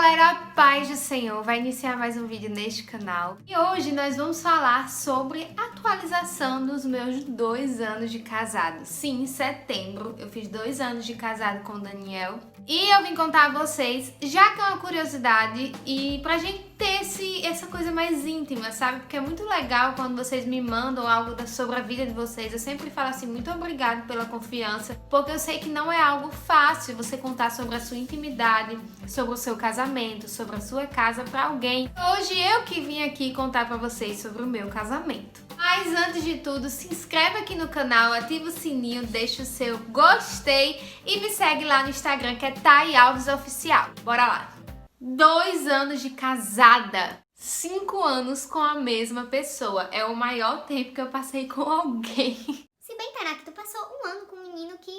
galera, paz do Senhor, vai iniciar mais um vídeo neste canal e hoje nós vamos falar sobre atualização dos meus 2 anos de casado. Sim, em setembro eu fiz 2 anos de casado com o Daniel e eu vim contar a vocês, já que é uma curiosidade e pra gente ter essa coisa mais íntima, sabe? Porque é muito legal quando vocês me mandam algo sobre a vida de vocês. Eu sempre falo assim, muito obrigado pela confiança, porque eu sei que não é algo fácil você contar sobre a sua intimidade, sobre o seu casamento, sobre a sua casa pra alguém. Hoje eu que vim aqui contar pra vocês sobre o meu casamento. Mas antes de tudo, se inscreve aqui no canal, ativa o sininho, deixa o seu gostei e me segue lá no Instagram que é Thay Alves Oficial. Bora lá! 2 anos de casada, 5 anos com a mesma pessoa. É o maior tempo que eu passei com alguém. Se bem, Tainá, que tu passou 1 ano com um menino que...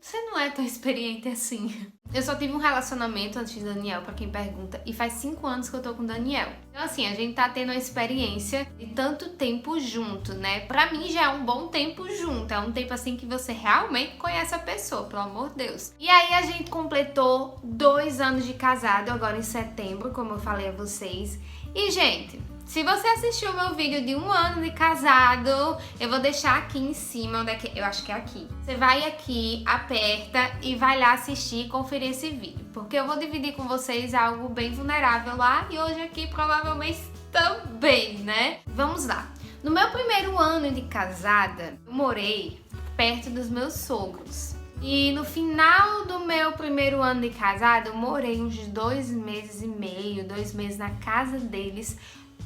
Você não é tão experiente assim. Eu só tive um relacionamento antes de Daniel, pra quem pergunta, e faz 5 anos que eu tô com o Daniel. Então assim, a gente tá tendo uma experiência de tanto tempo junto, né? Pra mim já é um bom tempo junto, é um tempo assim que você realmente conhece a pessoa, pelo amor de Deus. E aí a gente completou 2 anos de casado agora em setembro, como eu falei a vocês. E gente, se você assistiu o meu vídeo de 1 ano de casado, eu vou deixar aqui em cima, onde é que eu acho que é aqui. Você vai aqui, aperta e vai lá assistir e conferir esse vídeo, porque eu vou dividir com vocês algo bem vulnerável lá e hoje aqui provavelmente também, né? Vamos lá. No meu primeiro ano de casada, eu morei perto dos meus sogros. E no final do meu primeiro ano de casada, eu morei uns 2 meses e meio, 2 meses na casa deles.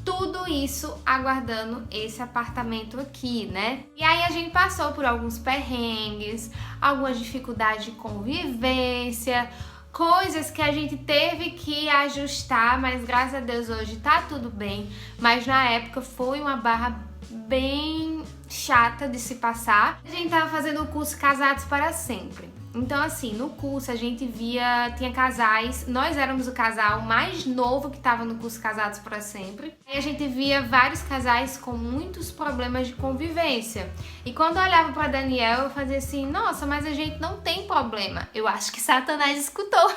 Tudo isso aguardando esse apartamento aqui, né? E aí a gente passou por alguns perrengues, algumas dificuldades de convivência, coisas que a gente teve que ajustar, mas graças a Deus hoje tá tudo bem. Mas na época foi uma barra bem chata de se passar. A gente tava fazendo o curso Casados para Sempre. Então assim, no curso a gente tinha casais, nós éramos o casal mais novo que estava no curso Casados para Sempre. E a gente via vários casais com muitos problemas de convivência. E quando eu olhava para Daniel, eu fazia assim, nossa, mas a gente não tem problema. Eu acho que Satanás escutou.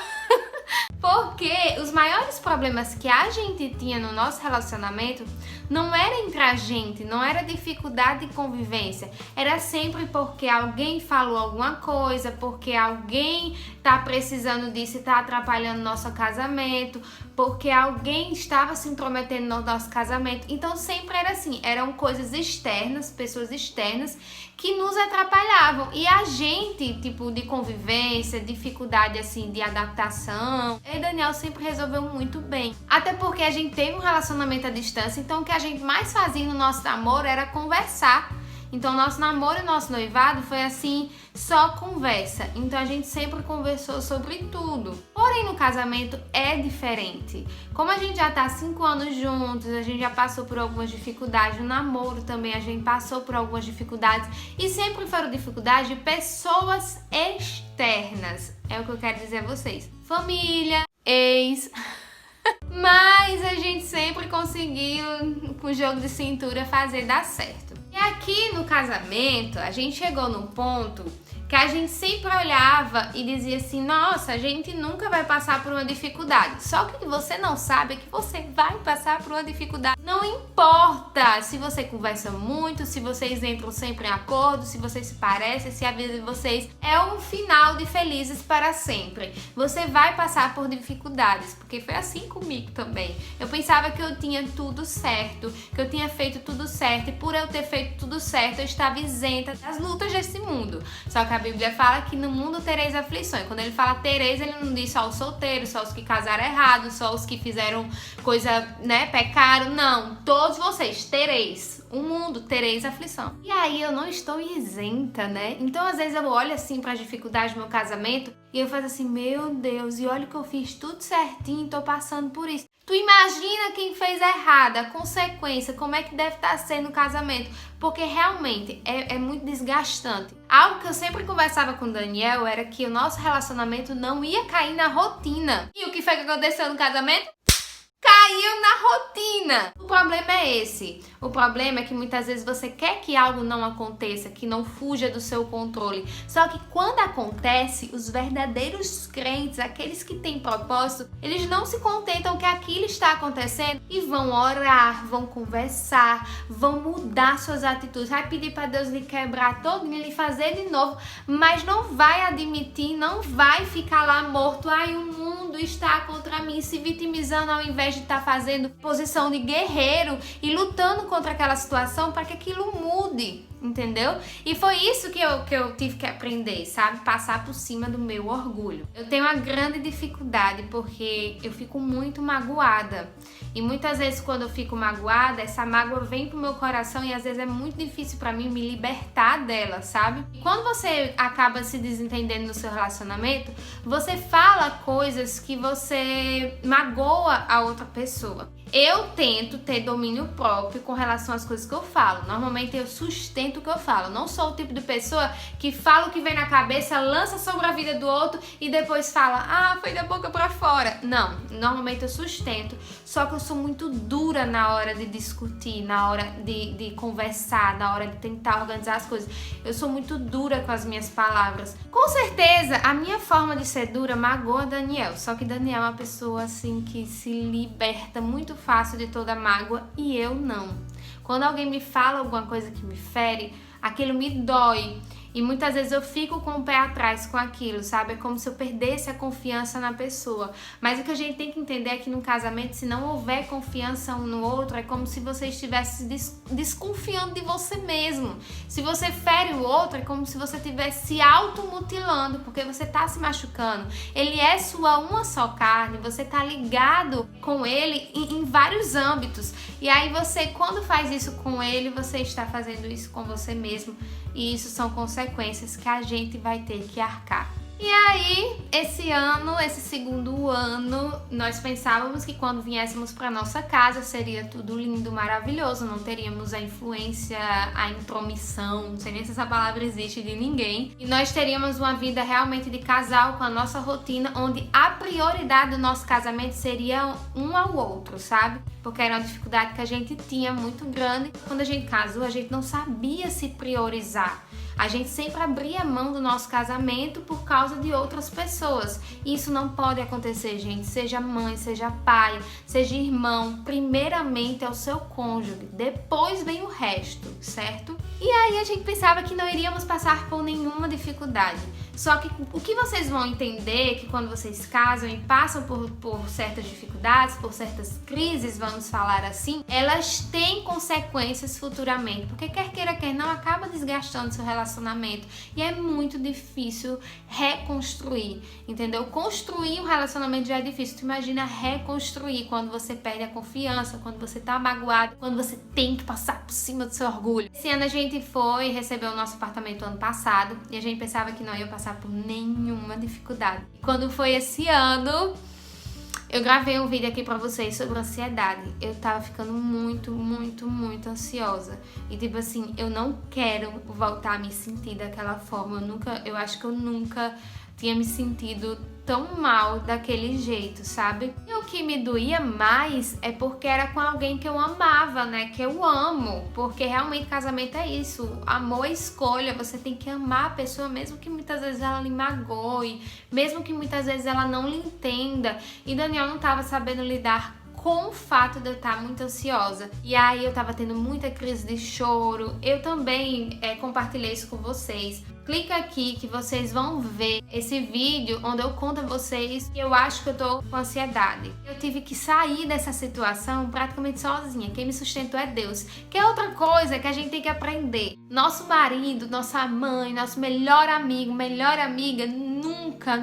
Porque os maiores problemas que a gente tinha no nosso relacionamento não era entre a gente, não era dificuldade de convivência, era sempre porque alguém falou alguma coisa, porque alguém tá precisando disso e tá atrapalhando nosso casamento, porque alguém estava se intrometendo no nosso casamento. Então sempre era assim, eram coisas externas, pessoas externas que nos atrapalhavam. E a gente, tipo, de convivência, dificuldade assim de adaptação, eu e Daniel sempre resolveu muito bem. Até porque a gente teve um relacionamento à distância, então o que a gente mais fazia no nosso namoro era conversar. Então nosso namoro e nosso noivado foi assim, só conversa. Então a gente sempre conversou sobre tudo. Porém no casamento é diferente. Como a gente já tá 5 anos juntos, a gente já passou por algumas dificuldades. No namoro também a gente passou por algumas dificuldades. E sempre foram dificuldades de pessoas externas. É o que eu quero dizer a vocês. Família, ex... Mas a gente sempre conseguiu, com o jogo de cintura, fazer dar certo. E aqui no casamento, a gente chegou num ponto que a gente sempre olhava e dizia assim, nossa, a gente nunca vai passar por uma dificuldade. Só que o que você não sabe é que você vai passar por uma dificuldade. Não importa se você conversa muito, se vocês entram sempre em acordo, se vocês se parecem, se a vida de vocês é um final de felizes para sempre. Você vai passar por dificuldades, porque foi assim comigo também. Eu pensava que eu tinha tudo certo, que eu tinha feito tudo certo, e por eu ter feito tudo certo, eu estava isenta das lutas desse mundo. Só que a Bíblia fala que no mundo tereis aflições. Quando ele fala tereis, ele não diz só os solteiros, só os que casaram errado, só os que fizeram coisa, né, pecaram. Não, todos vocês tereis. O mundo tereis aflição. E aí eu não estou isenta, né? Então às vezes eu olho assim para as dificuldades do meu casamento e eu faço assim, meu Deus, e olha que eu fiz tudo certinho, tô passando por isso. Tu imagina quem fez errado, a consequência, como é que deve estar sendo o casamento. Porque realmente é muito desgastante. Algo que eu sempre conversava com o Daniel era que o nosso relacionamento não ia cair na rotina. E o que foi que aconteceu no casamento? Caiu! caiu na rotina. O problema é esse. O problema é que muitas vezes você quer que algo não aconteça, que não fuja do seu controle. Só que quando acontece, os verdadeiros crentes, aqueles que têm propósito, eles não se contentam que aquilo está acontecendo e vão orar, vão conversar, vão mudar suas atitudes, vai pedir para Deus lhe quebrar todo, lhe fazer de novo, mas não vai admitir, não vai ficar lá morto. Ai, o mundo está contra mim, se vitimizando ao invés de estar fazendo posição de guerreiro e lutando contra aquela situação para que aquilo mude, entendeu? E foi isso que eu tive que aprender, sabe? Passar por cima do meu orgulho. Eu tenho uma grande dificuldade porque eu fico muito magoada. E muitas vezes quando eu fico magoada, essa mágoa vem pro meu coração e às vezes é muito difícil para mim me libertar dela, sabe? E quando você acaba se desentendendo no seu relacionamento, você fala coisas que você magoa a outra pessoa. Eu tento ter domínio próprio com relação às coisas que eu falo. Normalmente eu sustento o que eu falo. Não sou o tipo de pessoa que fala o que vem na cabeça, lança sobre a vida do outro e depois fala, ah, foi da boca pra fora. Não, normalmente eu sustento. Só que eu sou muito dura na hora de discutir, na hora de conversar, na hora de tentar organizar as coisas. Eu sou muito dura com as minhas palavras. Com certeza, a minha forma de ser dura magoa Daniel. Só que Daniel é uma pessoa assim que se liberta muito fácil de toda mágoa e eu não. Quando alguém me fala alguma coisa que me fere, aquilo me dói. E muitas vezes eu fico com o pé atrás com aquilo, sabe? É como se eu perdesse a confiança na pessoa. Mas o que a gente tem que entender é que no casamento, se não houver confiança um no outro, é como se você estivesse desconfiando de você mesmo. Se você fere o outro, é como se você estivesse se automutilando, porque você está se machucando. Ele é sua uma só carne, você está ligado com ele em vários âmbitos. E aí você, quando faz isso com ele, você está fazendo isso com você mesmo. E isso são consequências que a gente vai ter que arcar. E aí, esse ano, esse segundo ano, nós pensávamos que quando viéssemos para nossa casa seria tudo lindo, maravilhoso, não teríamos a influência, a intromissão, não sei nem se essa palavra existe, de ninguém. E nós teríamos uma vida realmente de casal com a nossa rotina, onde a prioridade do nosso casamento seria um ao outro, sabe? Porque era uma dificuldade que a gente tinha muito grande. Quando a gente casou, a gente não sabia se priorizar. A gente sempre abria mão do nosso casamento por causa de outras pessoas. E isso não pode acontecer, gente. Seja mãe, seja pai, seja irmão. Primeiramente é o seu cônjuge, depois vem o resto, certo? E aí a gente pensava que não iríamos passar por nenhuma dificuldade. Só que o que vocês vão entender é que quando vocês casam e passam por certas dificuldades, por certas crises, vamos falar assim, elas têm consequências futuramente. Porque quer queira, quer não, acaba desgastando seu relacionamento. E é muito difícil reconstruir, entendeu? Construir um relacionamento já é difícil. Tu imagina reconstruir quando você perde a confiança, quando você tá magoado, quando você tem que passar por cima do seu orgulho. Esse ano a gente foi receber o nosso apartamento ano passado e a gente pensava que não ia passar por nenhuma dificuldade. E quando foi esse ano, eu gravei um vídeo aqui pra vocês sobre ansiedade. Eu tava ficando muito ansiosa. E tipo assim, eu não quero voltar a me sentir daquela forma. Eu acho que eu nunca tinha me sentido tão mal daquele jeito, sabe? E o que me doía mais é porque era com alguém que eu amava, né? Que eu amo. Porque realmente casamento é isso. Amor é escolha. Você tem que amar a pessoa, mesmo que muitas vezes ela lhe magoe, mesmo que muitas vezes ela não lhe entenda. E Daniel não tava sabendo lidar com o fato de eu estar muito ansiosa. E aí eu tava tendo muita crise de choro. Eu também compartilhei isso com vocês. Clica aqui que vocês vão ver esse vídeo onde eu conto a vocês que eu acho que eu tô com ansiedade. Eu tive que sair dessa situação praticamente sozinha. Quem me sustentou é Deus. Que é outra coisa que a gente tem que aprender. Nosso marido, nossa mãe, nosso melhor amigo, melhor amiga, nunca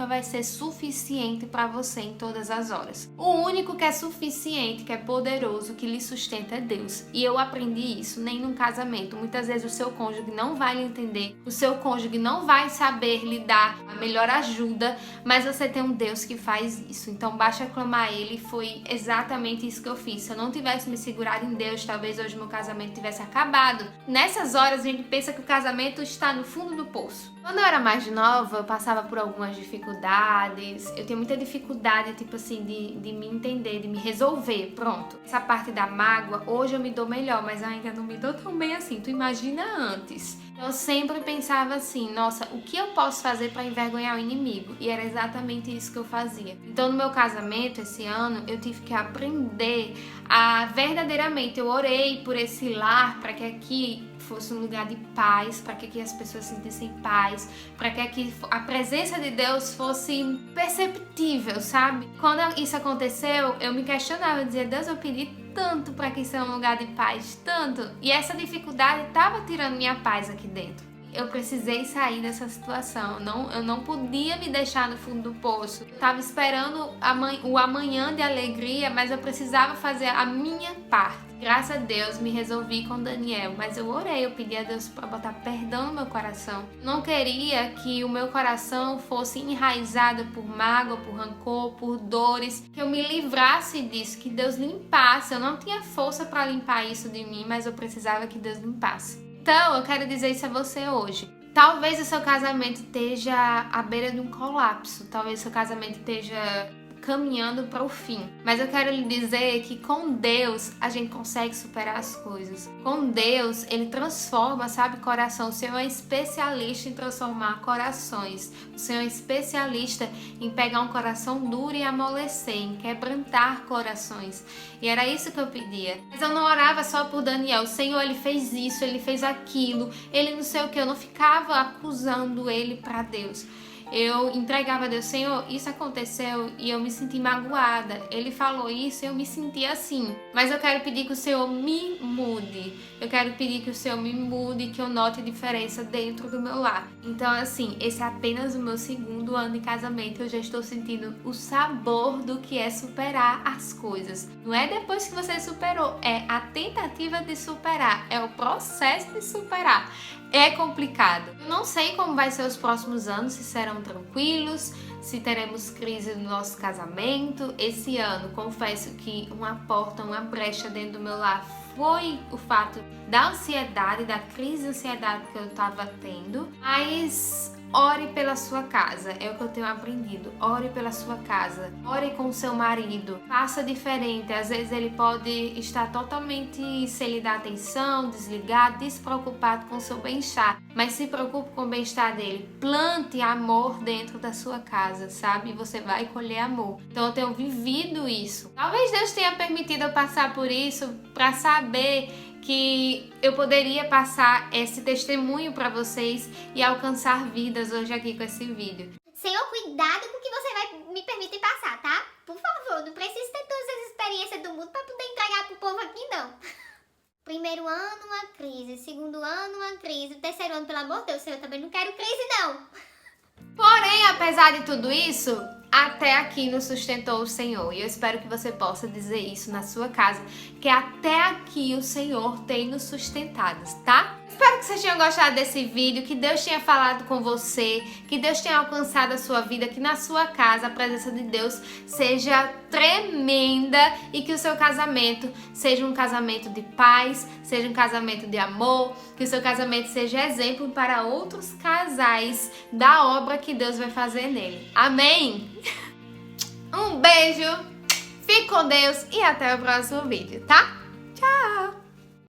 vai ser suficiente para você em todas as horas. O único que é suficiente, que é poderoso, que lhe sustenta é Deus. E eu aprendi isso nem num casamento. Muitas vezes o seu cônjuge não vai lhe entender, o seu cônjuge não vai saber lhe dar a melhor ajuda, mas você tem um Deus que faz isso. Então basta clamar a Ele. Foi exatamente isso que eu fiz. Se eu não tivesse me segurado em Deus, talvez hoje meu casamento tivesse acabado. Nessas horas a gente pensa que o casamento está no fundo do poço. Quando eu era mais nova, eu passava por algumas dificuldades. Eu tinha muita dificuldade, tipo assim, de me entender, de me resolver. Pronto. Essa parte da mágoa, hoje eu me dou melhor, mas eu ainda não me dou tão bem assim. Tu imagina antes. Eu sempre pensava assim, nossa, o que eu posso fazer para envergonhar o inimigo? E era exatamente isso que eu fazia. Então, no meu casamento, esse ano, eu tive que aprender a verdadeiramente, eu orei por esse lar para que aqui fosse um lugar de paz, para que aqui as pessoas sentissem paz, para que aqui a presença de Deus fosse perceptível, sabe? Quando isso aconteceu, eu me questionava, eu dizia, Deus, eu pedi tanto para que isso seja um lugar de paz, tanto. E essa dificuldade estava tirando minha paz aqui dentro. Eu precisei sair dessa situação. Eu não podia me deixar no fundo do poço. Eu estava esperando o amanhã de alegria, mas eu precisava fazer a minha parte. Graças a Deus me resolvi com Daniel, mas eu orei, eu pedi a Deus para botar perdão no meu coração. Não queria que o meu coração fosse enraizado por mágoa, por rancor, por dores, que eu me livrasse disso, que Deus limpasse. Eu não tinha força para limpar isso de mim, mas eu precisava que Deus limpasse. Então, eu quero dizer isso a você hoje. Talvez o seu casamento esteja à beira de um colapso, talvez o seu casamento esteja caminhando para o fim. Mas eu quero lhe dizer que com Deus a gente consegue superar as coisas. Com Deus, Ele transforma, sabe, coração. O Senhor é especialista em transformar corações. O Senhor é especialista em pegar um coração duro e amolecer, em quebrantar corações. E era isso que eu pedia. Mas eu não orava só por Daniel. O Senhor, Ele fez isso, Ele fez aquilo, Ele não sei o que. Eu não ficava acusando Ele para Deus. Eu entregava a Deus, Senhor, isso aconteceu e eu me senti magoada. Ele falou isso e eu me senti assim. Mas eu quero pedir que o Senhor me mude. Eu quero pedir que o Senhor me mude, que eu note a diferença dentro do meu lar. Então, assim, esse é apenas o meu 2º ano de casamento. Eu já estou sentindo o sabor do que é superar as coisas. Não é depois que você superou, é a tentativa de superar. É o processo de superar. É complicado. Eu não sei como vai ser os próximos anos, se serão tranquilos, se teremos crise no nosso casamento. Esse ano, confesso que uma porta, uma brecha dentro do meu lar foi o fato da ansiedade, da crise de ansiedade que eu estava tendo. Mas ore pela sua casa, é o que eu tenho aprendido. Ore pela sua casa, ore com o seu marido, faça diferente. Às vezes ele pode estar totalmente sem lhe dar atenção, desligado, despreocupado com o seu bem-estar, mas se preocupe com o bem-estar dele. Plante amor dentro da sua casa, sabe? Você vai colher amor. Então eu tenho vivido isso. Talvez Deus tenha permitido eu passar por isso para saber que eu poderia passar esse testemunho para vocês e alcançar vidas hoje aqui com esse vídeo. Senhor, cuidado com o que você vai me permitir passar, tá? Por favor, não preciso ter todas as experiências do mundo para poder entregar pro povo aqui, não. 1º ano, uma crise. 2º ano, uma crise. 3º ano, pelo amor de Deus, eu também não quero crise, não. Porém, apesar de tudo isso, até aqui nos sustentou o Senhor. E eu espero que você possa dizer isso na sua casa, que até aqui o Senhor tem nos sustentado, tá? Espero que vocês tenham gostado desse vídeo, que Deus tenha falado com você, que Deus tenha alcançado a sua vida, que na sua casa a presença de Deus seja tremenda e que o seu casamento seja um casamento de paz, seja um casamento de amor, que o seu casamento seja exemplo para outros casais da obra que Deus vai fazer nele. Amém? Um beijo, fique com Deus e até o próximo vídeo, tá? Tchau!